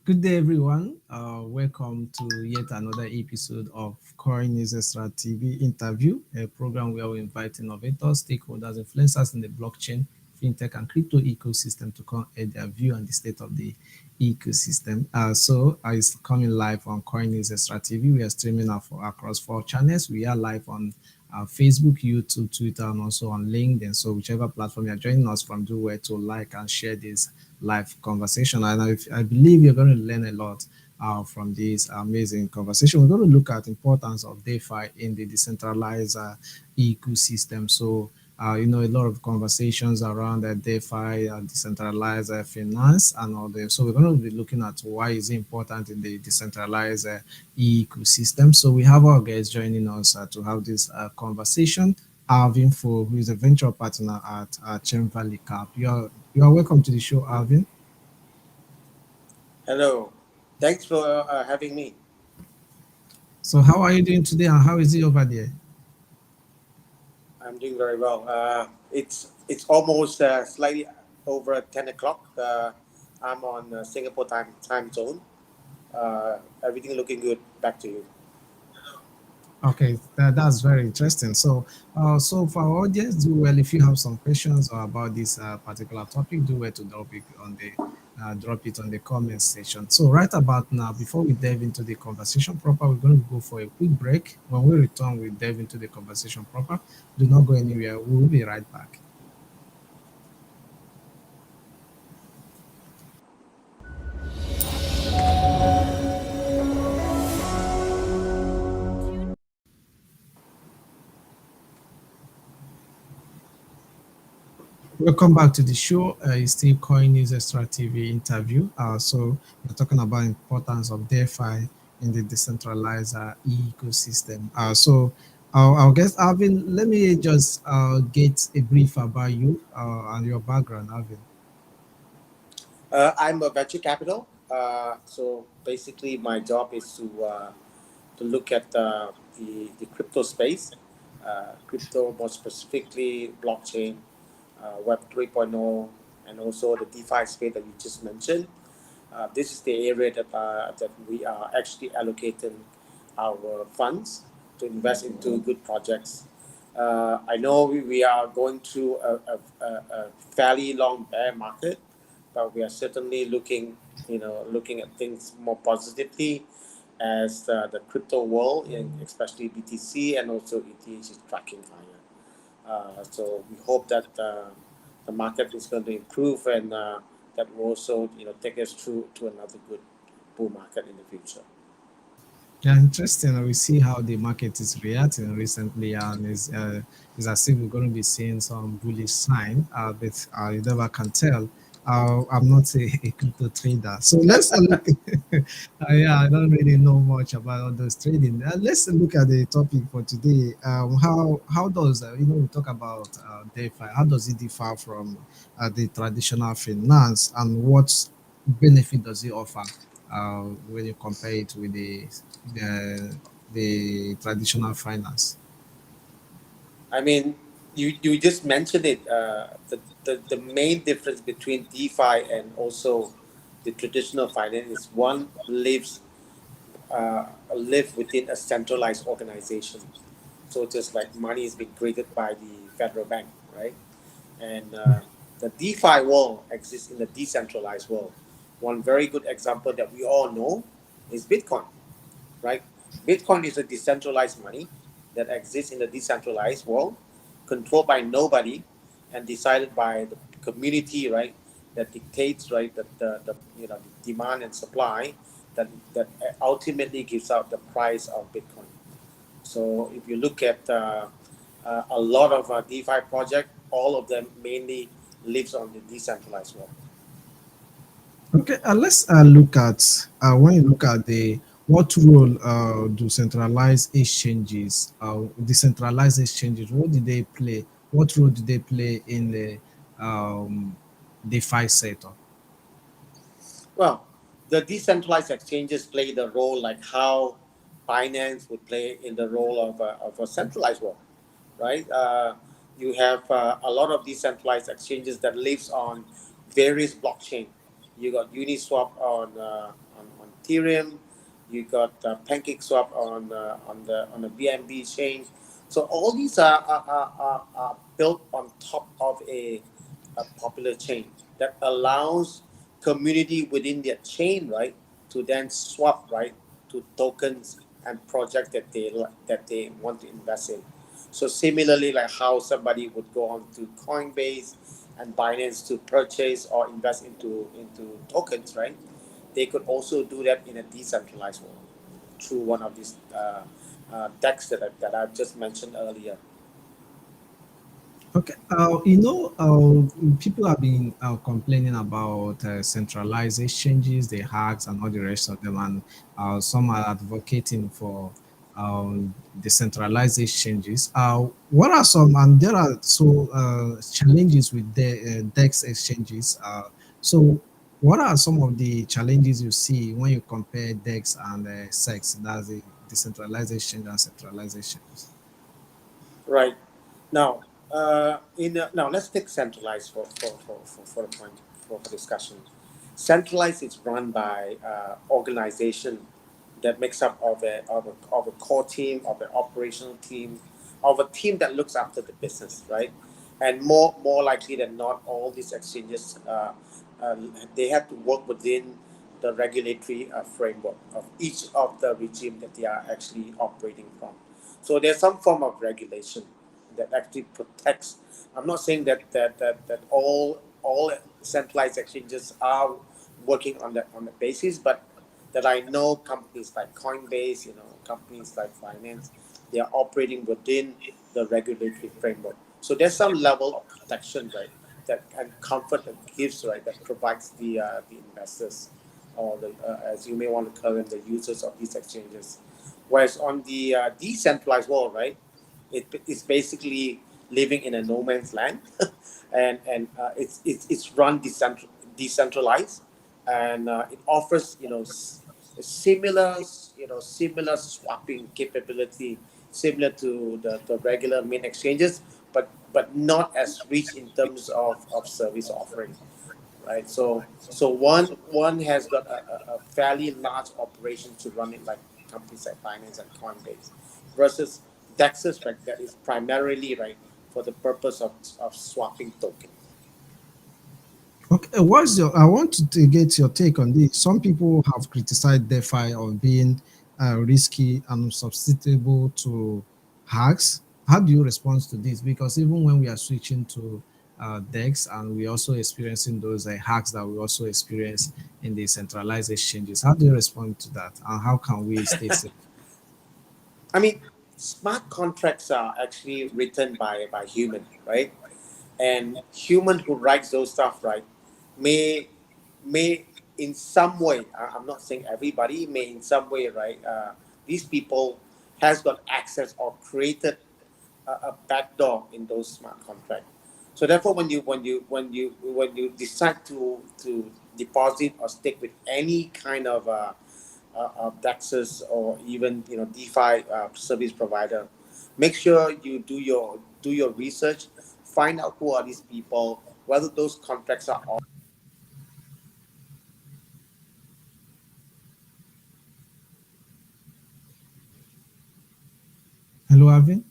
Good day, everyone. Welcome to yet another episode of CoinNewsExtraTv interview, a program where we invite innovators, stakeholders, influencers in the blockchain, fintech, and crypto ecosystem to come add their view on the state of the ecosystem. It's coming live on CoinNewsExtraTv. We are streaming across four channels. We are live on Facebook, YouTube, Twitter, and also on LinkedIn. So whichever platform you're joining us from, do well to like and share this live conversation. And I believe you're going to learn a lot from this amazing conversation. We're going to look at importance of DeFi in the decentralized ecosystem. A lot of conversations around DeFi, decentralized finance, and all that. So we're going to be looking at why is it important in the decentralized ecosystem. So we have our guests joining us to have this conversation. Alvin Foo, who is a venture partner at Chem Valley Cap. You are welcome to the show, Alvin. Hello. Thanks for having me. So how are you doing today, and how is it over there? I'm doing very well. It's almost slightly over 10 o'clock. I'm on Singapore time zone. Everything looking good. Back to you. Okay, that's very interesting. So for our audience, do well if you have some questions or about this particular topic, do well to drop it on the comment section. So right about now, before we delve into the conversation proper, we're going to go for a quick break. When we return, we delve into the conversation proper. Do not go anywhere. We will be right back. Welcome back to the show. It's still Coin News Extra TV interview. We're talking about importance of DeFi in the decentralized ecosystem. Our guest Alvin, let me just get a brief about you and your background, Alvin. I'm a venture capital. So basically, my job is to look at the crypto space, crypto more specifically blockchain, Web 3.0, and also the DeFi space that you just mentioned. This is the area that we are actually allocating our funds to invest into good projects. I know we are going through a fairly long bear market, but we are certainly looking at things more positively as the crypto world, and especially BTC and also ETH is tracking higher. So we hope that the market is going to improve and that will also take us through to another good bull market in the future. Yeah, interesting. We see how the market is reacting recently, and it's as if we're going to be seeing some bullish sign, but you never can tell. I'm not a crypto trader, so let's look. Yeah, I don't really know much about all those trading. Let's look at the topic for today. How does we talk about DeFi? How does it differ from the traditional finance, and what benefit does it offer when you compare it with the the traditional finance? I mean, you just mentioned it. The main difference between DeFi and also the traditional finance is one live within a centralized organization. So just like money is being created by the federal bank, right? And the DeFi world exists in the decentralized world. One very good example that we all know is Bitcoin, right? Bitcoin is a decentralized money that exists in the decentralized world, controlled by nobody, and decided by the community, right? That dictates, right, the demand and supply that ultimately gives out the price of Bitcoin. So if you look at a lot of DeFi project, all of them mainly lives on the decentralized world. Okay, let's look at when you look at the what role do centralized exchanges, decentralized exchanges, what did they play? What role did they play in the DeFi sector? Well, the decentralized exchanges play the role like how finance would play in the role of a centralized one, right? You have a lot of decentralized exchanges that lives on various blockchain. you got Uniswap on Ethereum, you got PancakeSwap on the BNB chain. So all these are built on top of a popular chain that allows community within their chain, right, to then swap, right, to tokens and projects that they want to invest in. So similarly, like how somebody would go on to Coinbase and Binance to purchase or invest into tokens, right? They could also do that in a decentralized world through one of these decks that I've just mentioned earlier. Okay, people have been complaining about centralized exchanges, the hacks, and all the rest of them, and some are advocating for decentralized exchanges. What are some, and there are challenges with the DEX exchanges. So, what are some of the challenges you see when you compare DEX and SEX, that's the decentralized exchange and centralized exchanges? Right. Now, now let's take centralized for the point for discussion. Centralized is run by organization that makes up of a core team, of an operational team, of a team that looks after the business, right? And more likely than not, all these exchanges uh, they have to work within the regulatory framework of each of the regime that they are actually operating from. So there's some form of regulation that actually protects. I'm not saying that all centralized exchanges are working on the basis, but that I know companies like Coinbase, companies like Finance, they are operating within the regulatory framework. So there's some level of protection, right, that and comfort that gives, right, that provides the investors or the as you may want to call them, the users of these exchanges. Whereas on the decentralized world, right, it's basically living in a no man's land, and it's run decentralized, and it offers similar swapping capability, similar to the regular main exchanges, but not as rich in terms of service offering, right? So one has got a fairly large operation to run it, like companies like Binance and Coinbase, versus Dexus, right, that is primarily, right, for the purpose of swapping tokens. Okay, what's your? I want to get your take on this. Some people have criticized DeFi of being risky and susceptible to hacks. How do you respond to this? Because even when we are switching to DEX and we also experiencing those hacks that we also experience in the centralized exchanges, how do you respond to that? And how can we stay safe? I mean, smart contracts are actually written by human, right? And human who writes those stuff, right, may may in some way, I'm not saying everybody, may in some way, right, these people has got access or created a backdoor in those smart contracts. So therefore, when you decide to deposit or stick with any kind of DEXs or even DeFi service provider, make sure you do your research, find out who are these people, whether those contracts are Hello, Avin.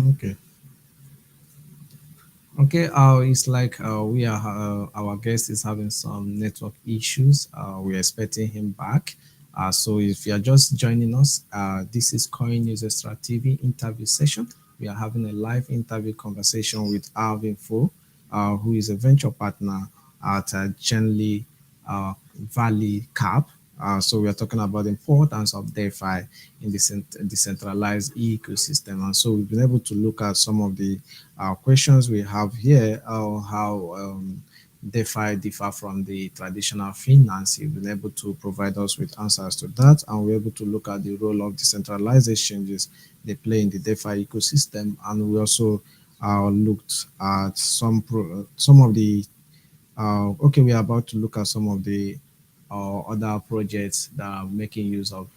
Okay. Okay, it's like our guest is having some network issues. We're expecting him back. So if you are just joining us, this is Coin News Extra TV interview session. We are having a live interview conversation with Alvin Foo, who is a venture partner at Genly Valley Cap. So we are talking about the importance of DeFi in the decentralized ecosystem. And so we've been able to look at some of the questions we have here, how DeFi differ from the traditional finance. You've been able to provide us with answers to that, and we're able to look at the role of decentralized exchanges they play in the DeFi ecosystem, and we also looked at some of the Okay, we are about to look at some of the other projects that are making use of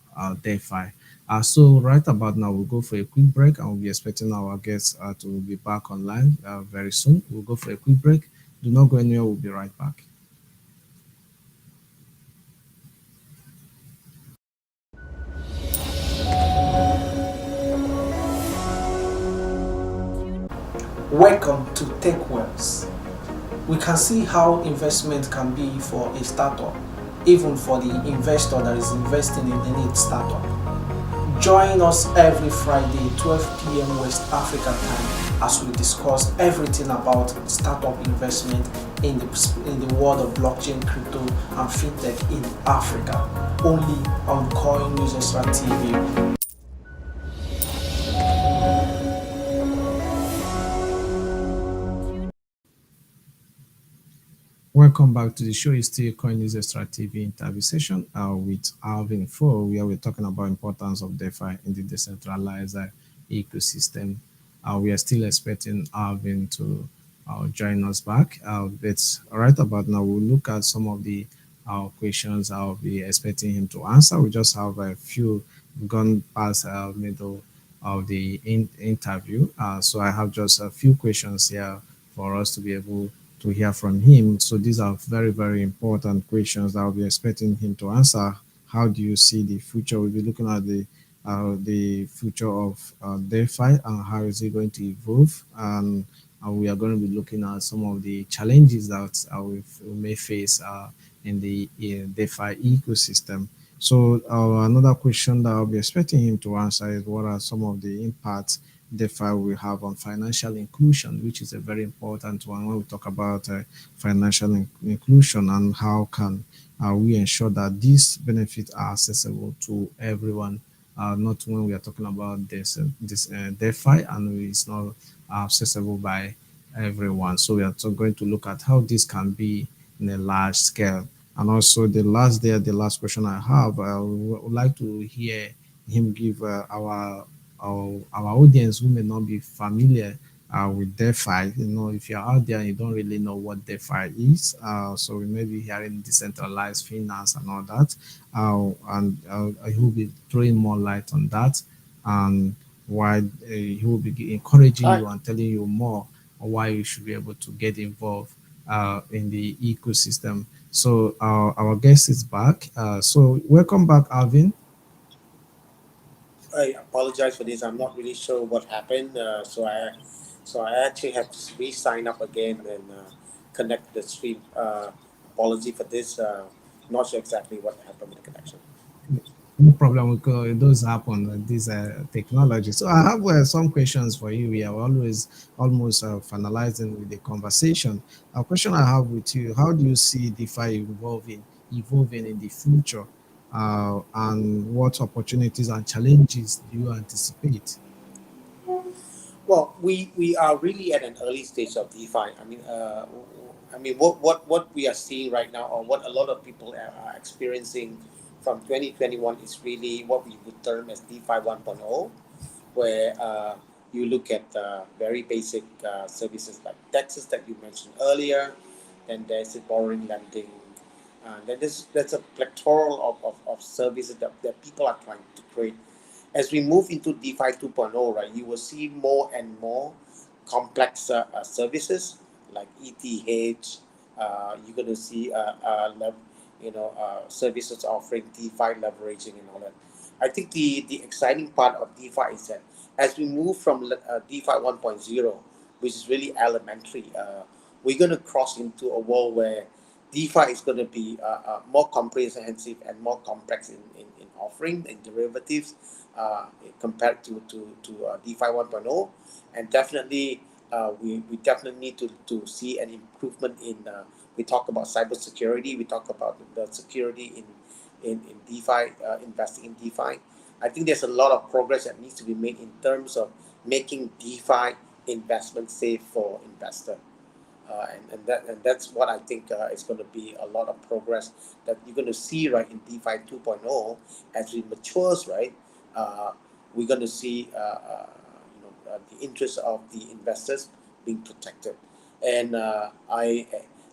DeFi. So right about now, we'll go for a quick break, and we'll be expecting our guests to be back online very soon. We'll go for a quick break. Do not go anywhere. We'll be right back. Welcome to Tech Wells. We can see how investment can be for a startup, even for the investor that is investing in any startup. Join us every Friday, 12 p.m. West African time, as we discuss everything about startup investment in the world of blockchain, crypto, and fintech in Africa. Only on CoinNewsExtraTv. Welcome back to the show. It's still CoinNewsExtraTv interview session with Alvin Foo, where we're talking about importance of DeFi in the decentralized ecosystem. We are still expecting Alvin to join us back. But right about now, we'll look at some of the questions I'll be expecting him to answer. We just have a few gone past middle of the interview. So I have just a few questions here for us to be able to hear from him. So these are very, very important questions that I'll be expecting him to answer. How do you see the future? We'll be looking at the future of DeFi and how is it going to evolve. And we are going to be looking at some of the challenges that we may face in the DeFi ecosystem. So another question that I'll be expecting him to answer is what are some of the impacts DeFi will have on financial inclusion, which is a very important one when we talk about financial inclusion and how can we ensure that these benefits are accessible to everyone, not when we are talking about this DeFi and it's not accessible by everyone. So we are going to look at how this can be in a large scale. And also the last question I have, I would like to hear him give our audience who may not be familiar with DeFi. You know, if you're out there and you don't really know what DeFi is, so we may be hearing decentralized finance and all that, and he will be throwing more light on that, and why he will be encouraging All right. you and telling you more on why you should be able to get involved in the ecosystem. So our guest is back. So welcome back, Alvin. I apologize for this. I'm not really sure what happened. So I actually have to re-sign up again and connect the stream. Apology for this. Not sure exactly what happened with the connection. No problem. It does happen with this technology. So I have some questions for you. We are always almost finalizing with the conversation. A question I have with you: how do you see DeFi evolving in the future, and what opportunities and challenges do you anticipate? Well, we are really at an early stage of DeFi. I mean, what we are seeing right now, or what a lot of people are experiencing from 2021, is really what we would term as DeFi 1.0, where you look at very basic services like taxes that you mentioned earlier, then there's the borrowing, lending, then there's a plethora of services that people are trying to create. As we move into DeFi 2.0, right, you will see more and more complex services like ETH. You're going to see services offering DeFi leveraging and all that. I think the exciting part of DeFi is that as we move from DeFi 1.0, which is really elementary, we're going to cross into a world where DeFi is going to be more comprehensive and more complex in offering and derivatives uh, compared to DeFi 1.0. And definitely, we definitely need to see an improvement in. We talk about cybersecurity. We talk about the security in DeFi, investing in DeFi. I think there's a lot of progress that needs to be made in terms of making DeFi investment safe for investor. And that's what I think is going to be a lot of progress that you're going to see right in DeFi 2.0 as it matures, right? Uh, we're going to see the interest of the investors being protected, and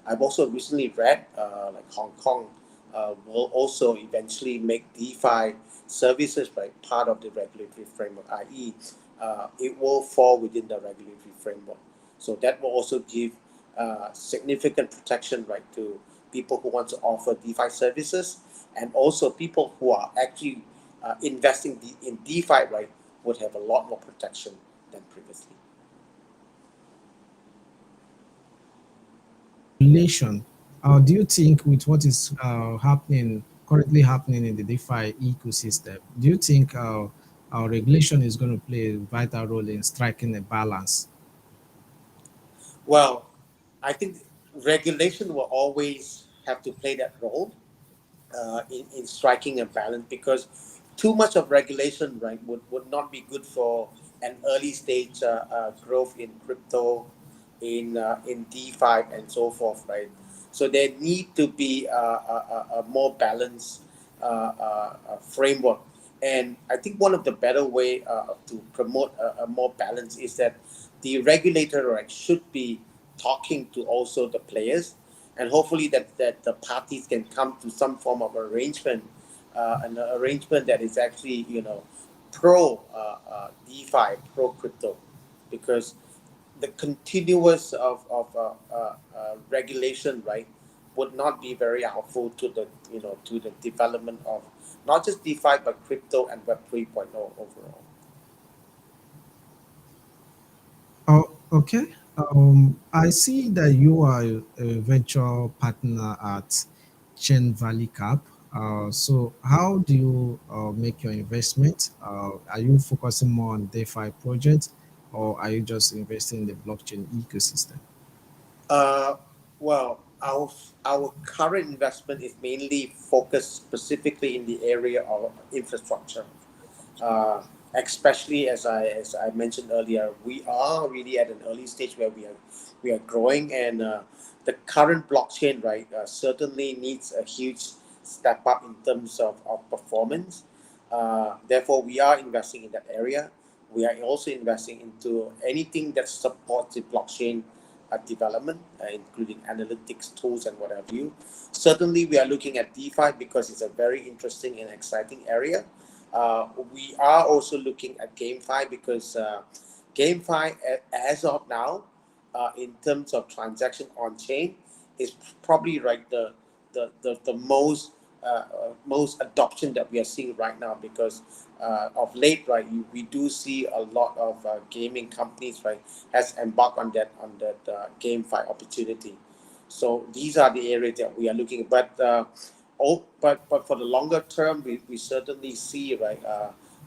I've also recently read like Hong Kong will also eventually make DeFi services right part of the regulatory framework, i.e., it will fall within the regulatory framework. So that will also give significant protection right to people who want to offer DeFi services, and also people who are actually investing in DeFi right would have a lot more protection than previously. Regulation. Do you think with what is currently happening in the DeFi ecosystem, do you think our regulation is going to play a vital role in striking a balance? Well, I think regulation will always have to play that role in striking a balance, because too much of regulation right would not be good for an early stage growth in crypto, in DeFi and so forth, right? So there need to be a more balanced framework, and I think one of the better way to promote a more balance is that the regulator right should be talking to also the players, and hopefully that the parties can come to some form of arrangement, an arrangement that is actually pro DeFi, pro crypto, because the continuous regulation right would not be very helpful to the to the development of not just DeFi but crypto and Web 3.0 overall. Oh, okay. I see that you are a venture partner at Chen Valley Cap. So, how do you make your investment? Are you focusing more on DeFi projects, or are you just investing in the blockchain ecosystem? Uh, well, our current investment is mainly focused specifically in the area of infrastructure, uh, especially as I mentioned earlier, we are really at an early stage where we are growing, and the current blockchain right certainly needs a huge step up in terms of performance. Therefore, we are investing in that area. We are also investing into anything that supports the blockchain development, including analytics tools and what have you. Certainly, we are looking at DeFi because it's a very interesting and exciting area. We are also looking at GameFi because GameFi, as of now, in terms of transaction on chain, is probably right the most adoption that we are seeing right now, because of late right we do see a lot of gaming companies right has embarked on that GameFi opportunity. So these are the areas that we are looking at. But for the longer term, we certainly see right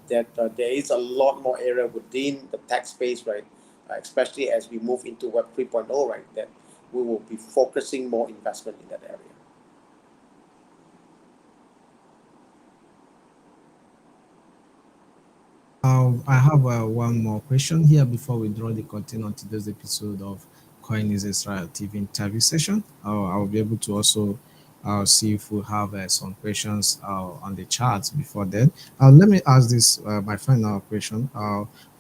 that there is a lot more area within the tech space, right? Especially as we move into Web 3.0, right? That we will be focusing more investment in that area. I have one more question here before we draw the curtain on today's episode of CoinNewsExtraTv interview session. I'll be able to also see if we have some questions on the chat before then. Let me ask this, my final question.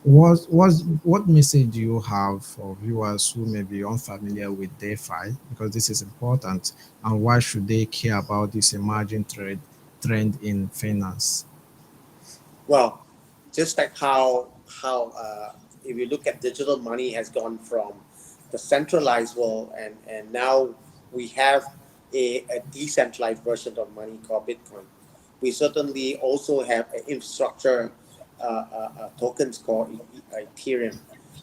What message do you have for viewers who may be unfamiliar with DeFi? Because this is important, and why should they care about this emerging trend in finance? Well, just like how if you look at digital money has gone from the centralized world, and now we have a decentralized version of money called Bitcoin. We certainly also have an infrastructure tokens called Ethereum,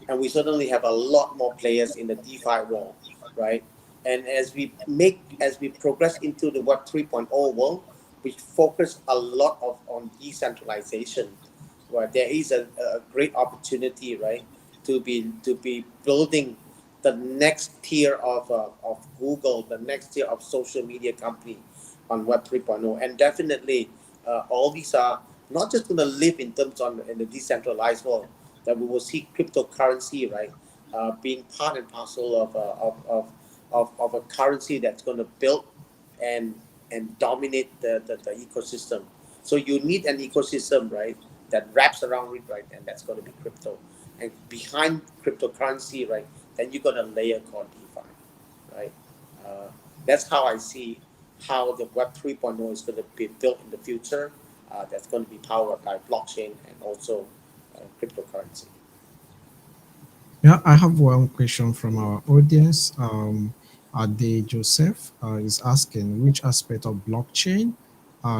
and we certainly have a lot more players in the DeFi world, right? And as we progress into the Web 3.0 world, we focus a lot on decentralization, where there is a great opportunity, right, to be building the next tier of Google, the next tier of social media company on Web 3.0. And definitely, all these are not just going to live in terms on in the decentralized world, that we will see cryptocurrency, right, being part and parcel of a currency that's going to build and dominate the ecosystem. So you need an ecosystem, right, that wraps around it, right, and that's going to be crypto. And behind cryptocurrency, right, then you got a layer called DeFi, right? That's how I see how the Web 3.0 is going to be built in the future. That's going to be powered by blockchain and also cryptocurrency. Yeah, I have one question from our audience. Ade Joseph is asking which aspect of blockchain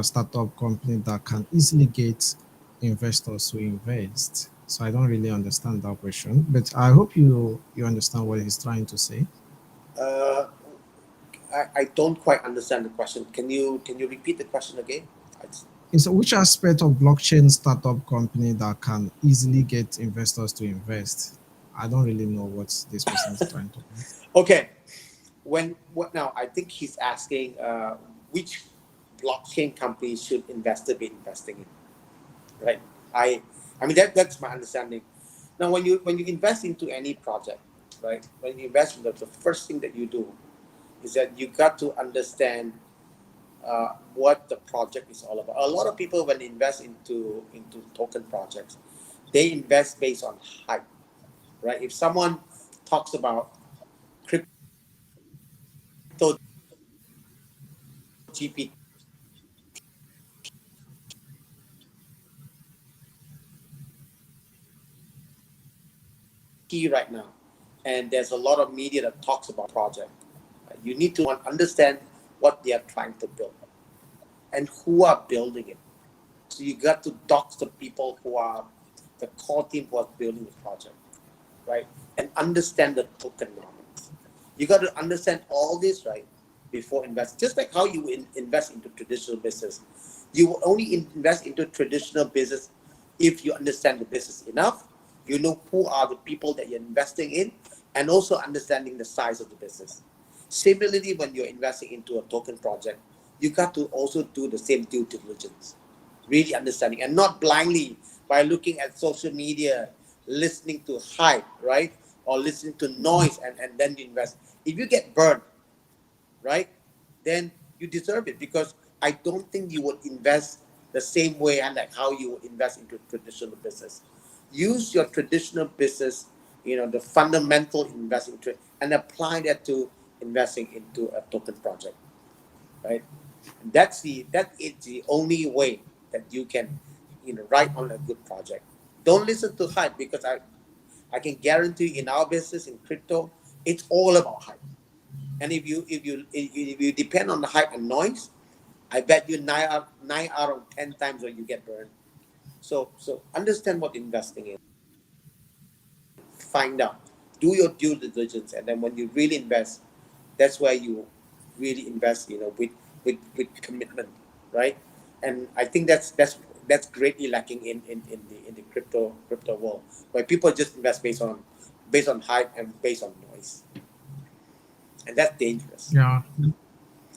startup company that can easily get investors to invest. So I don't really understand that question, but I hope you understand what he's trying to say. Uh, I don't quite understand the question. Can you repeat the question again? So which aspect of blockchain startup company that can easily get investors to invest? I don't really know what this person is trying to do. Okay. When what now? I think he's asking which blockchain company should investor be investing in, right? I mean that's my understanding. Now, when you invest into any project, right? When you invest, the first thing that you do is that you got to understand what the project is all about. A lot of people, when they invest into token projects, they invest based on hype, right? If someone talks about crypto GPT right now, and there's a lot of media that talks about project, you need to understand what they are trying to build and who are building it. So you got to talk to people who are the core team who are building the project, right? And understand the tokenomics. You got to understand all this, right, before invest. Just like how you invest into traditional business, you will only invest into traditional business if you understand the business enough. You know who are the people that you're investing in, and also understanding the size of the business. Similarly, when you're investing into a token project, you got to also do the same due diligence, really understanding, and not blindly by looking at social media, listening to hype, right? Or listening to noise, and then you invest. If you get burned, right, then you deserve it, because I don't think you would invest the same way and like how you would invest into traditional business. Use your traditional business, the fundamental investing and apply that to investing into a token project, right? That is the only way that you can, write on a good project. Don't listen to hype, because I can guarantee you, in our business in crypto, it's all about hype. And if you depend on the hype and noise, I bet you nine out of 10 times where you get burned. So understand what investing is. Find out, do your due diligence, and then when you really invest, that's where you really invest, with commitment, right? And I think that's greatly lacking in the crypto world, where people just invest based on hype and based on noise, and that's dangerous. Yeah,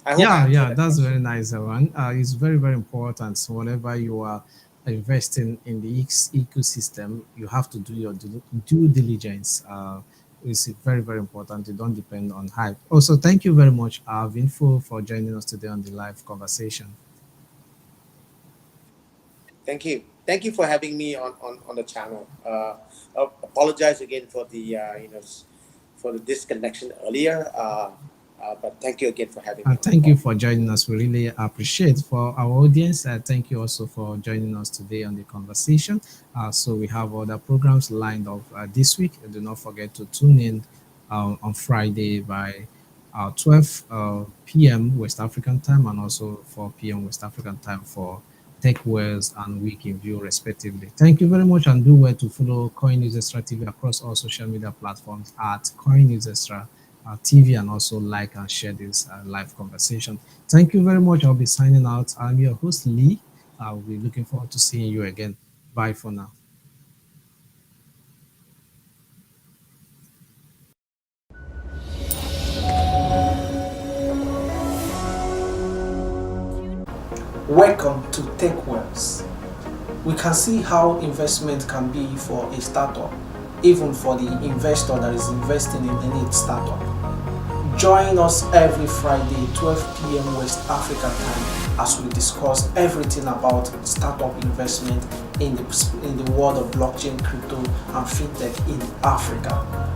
I hope I answered yeah, that that's question. very nice one. It's very, very important. So whenever you are investing in the ecosystem, you have to do your due diligence. It's very, very important. You don't depend on hype. Also, thank you very much, Alvin Foo, for joining us today on the live conversation. Thank you for having me on the channel. Apologize again for the for the disconnection earlier, but thank you again for having me on the Thank you call. for joining us. We really appreciate for our audience. Thank you also for joining us today on the conversation. So we have other programs lined up this week. Do not forget to tune in on Friday by 12 p.m. West African time and also 4 p.m. West African time for Tech Words and Week in View, respectively. Thank you very much, and do well to follow Coin News Extra TV across all social media platforms at Coin News Extra TV, and also like and share this live conversation. Thank you very much. I'll be signing out. I'm your host, Lee. I'll be looking forward to seeing you again. Bye for now. Welcome to TechWells. We can see how investment can be for a startup, even for the investor that is investing in any startup. Join us every Friday, 12 p.m. West African time, as we discuss everything about startup investment in the world of blockchain, crypto, and fintech in Africa.